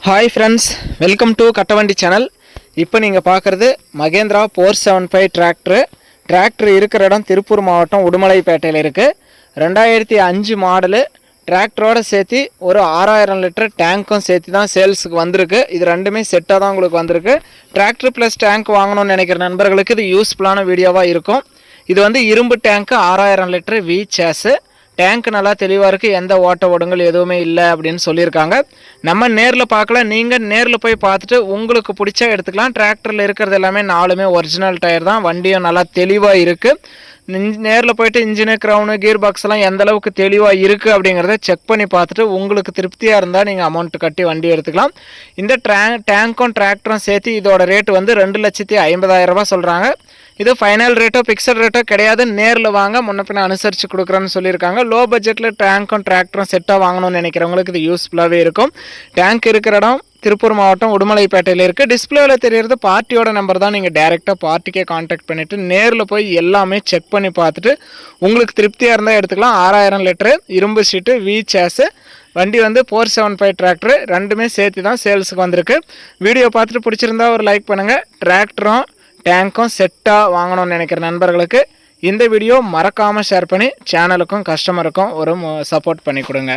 Hi friends, welcome to Kattavandi channel. இப்போ நீங்க பார்க்கிறது மகேந்திரா 475 டிராக்டர் இருக்கிற இடம் திருப்பூர் மாவட்டம் உடுமலைப்பேட்டையில் இருக்கு. 2005 மாடல் டிராக்டரோட சேர்த்து ஒரு 6000 லிட்டர் டேங்க்கும் சேர்த்து தான் சேல்ஸுக்கு வந்திருக்கு. இது ரெண்டுமே செட்டாக தான் உங்களுக்கு வந்திருக்கு. டிராக்டர் ப்ளஸ் டேங்க் வாங்கணும்னு நினைக்கிற நண்பர்களுக்கு இது யூஸ்ஃபுல்லான வீடியோவாக இருக்கும். இது வந்து இரும்பு டேங்க்கு 6000 லிட்டர் வி சேஸு. டேங்க் நல்லா தெளிவாக இருக்குது, எந்த ஓட்ட ஓடுங்கள் எதுவுமே இல்லை அப்படின்னு சொல்லியிருக்காங்க. நம்ம நேரில் பார்க்கல, நீங்கள் நேரில் போய் பார்த்துட்டு உங்களுக்கு பிடிச்சா எடுத்துக்கலாம். டிராக்டரில் இருக்கிறது எல்லாமே நாலுமே ஒரிஜினல் டயர் தான். வண்டியும் நல்லா தெளிவாக இருக்குது. நேரில் போய்ட்டு இன்ஜினு க்ரௌனு கியர் பாக்ஸ் எல்லாம் எந்த அளவுக்கு தெளிவாக இருக்குது அப்படிங்கிறத செக் பண்ணி பார்த்துட்டு உங்களுக்கு திருப்தியாக இருந்தால் நீங்கள் அமௌண்ட் கட்டி வண்டி எடுத்துக்கலாம். இந்த டேங்க்கும் டிராக்டரும் சேர்த்து இதோட ரேட்டு வந்து 2,50,000 ரூபா சொல்கிறாங்க. இது ஃபைனல் ரேட்டோ ஃபிக்ஸட் ரேட்டோ கிடையாது. நேரில் வாங்க, முன்ன பின்ன அனுசரித்து கொடுக்குறேன்னு சொல்லியிருக்காங்க. லோ பட்ஜெட்டில் டேங்க்கும் டிராக்டரும் செட்டாக வாங்கணும்னு நினைக்கிறவங்களுக்கு இது யூஸ்ஃபுல்லாகவே இருக்கும். டேங்க் இருக்கிற இடம் திருப்பூர் மாவட்டம் உடுமலைப்பேட்டையில் இருக்குது. டிஸ்பிளேவில் தெரிகிறது பார்ட்டியோட நம்பர் தான். நீங்கள் டேரெக்டாக பார்ட்டிக்கே கான்டாக்ட் பண்ணிவிட்டு நேரில் போய் எல்லாமே செக் பண்ணி பார்த்துட்டு உங்களுக்கு திருப்தியாக இருந்தால் எடுத்துக்கலாம். 6000 லிட்டரு இரும்பு சீட்டு வி சேஸு. வண்டி வந்து 475 டிராக்டரு ரெண்டுமே சேர்த்து தான் சேல்ஸுக்கு வந்திருக்கு. வீடியோ பார்த்துட்டு பிடிச்சிருந்தா ஒரு லைக் பண்ணுங்கள். டிராக்டரும் டேங்க்கும் செட்டாக வாங்கணும்னு நினைக்கிற நண்பர்களுக்கு இந்த வீடியோ மறக்காமல் ஷேர் பண்ணி சேனலுக்கும் கஸ்டமருக்கும் ஒரு சப்போர்ட் பண்ணி கொடுங்க.